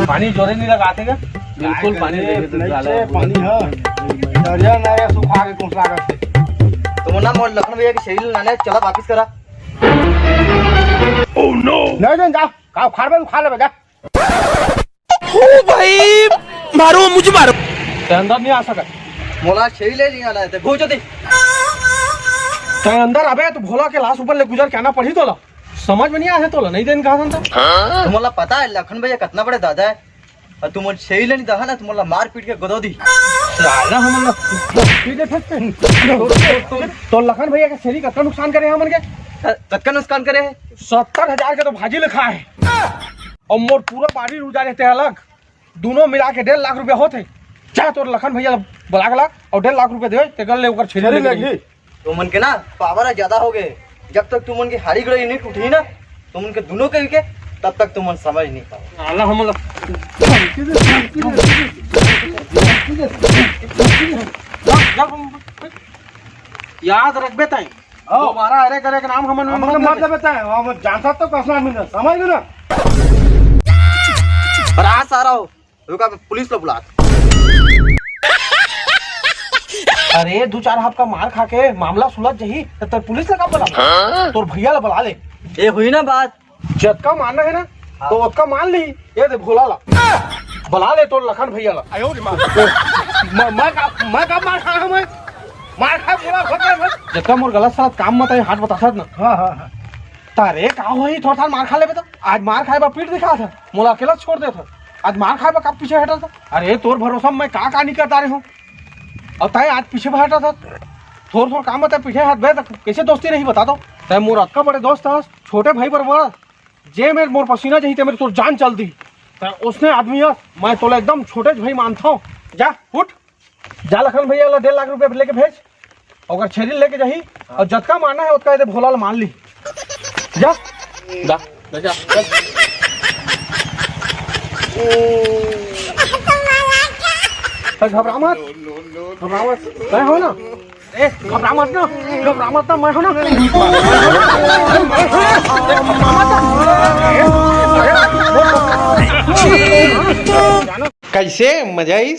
पानी जोरे नहीं लगाते क्या? बिल्कुल पानी पानी है दरिया नारे सुखा के कुछ लागत है। तुम ना मोर लखन भैया की शरीर लाने चला वापिस करा। ओह नो नहीं जा का खा ले जा। ओ भाई मारो मुझे मारो। ते अंदर नहीं आ सका। मोला शरीर ले नहीं आना है घोचो दे। ते अंदर अबे तो भोला के लाश ऊपर ले गुजर के आना पड़ी तोला। समझ में नहीं आया तोला नहीं देन कहा था। तुम्हारा पता है लखन भैया कितना बड़े दादा है और तुम शरीर ले नहीं दहा ना तुम्हारा मार पीट के गदो दी। साला हमन तो लखन भैया के शरीर का नुकसान करे हमन के कत्का नुकसान करे 70,000 के तो भाजी लिखा है और मोर पूरा बाड़ी रुजा रहते हैं अलग दोनों मिला के 1.5 लाख रुपया होते चाहे तो लखन भैया बुला के लाख और 1.5 लाख रुपया दे ते गल ले ओकर छेड़ी लगी। तुमन के ना पावर ज्यादा हो गए जब तक तुमन की हारी गड़ी नहीं उठी ना तुमन के दोनों के तब तक तुमन समझ नहीं पाओ। अल्लाह हम याद रख बेताई दोबारा अरे करे के नाम हमन मतलब बताए हम जानता तो कसना मिल समझ गए ना। और आज सारा हो रुका पुलिस लो बुला। अरे 2-4 हाथ का मार खा के मामला सुलझ जही तो पुलिस लगा बुला तोर भैया ला बुला ले। ये हुई ना बात जतका मानना है ना तो उसका मान ली ये दे भोला ला बुला ले तोर लखन भैया ला। मैं कब मार खा मैं मार खा पूरा खत्म जतका मोर गलत सलत काम मत हाथ बता सकत ना। हां तारे का होई थोड़ा मार खा लेबे तो आज मार खाए बा पीठ दिखा था मोला अकेला छोड़ दे था आज मार खाए बा कब पीछे हटा था। अरे तोर भरोसा मैं का नहीं करता रहे हूं और तय आज पीछे हटा था थोड़ा काम बता पीछे हाथ बे कैसे दोस्ती नहीं बता दो तय मोर अक्का बड़े दोस्त था छोटे भाई पर बड़ा जे मेरे मोर पसीना जही ते मेरी तो जान चल दी उसने आदमी मैं तोला एकदम छोटे भाई मानता हूँ। जा उठ जा लखन भैया 1.5 लाख रुपया लेके भेज और छेरी लेके जाही और जतका मारना है उसका भोला मान ली जा जा जा घबरा मत मैं हो ना घबरा मत ना मैं हो ना। कैसे मजा आई।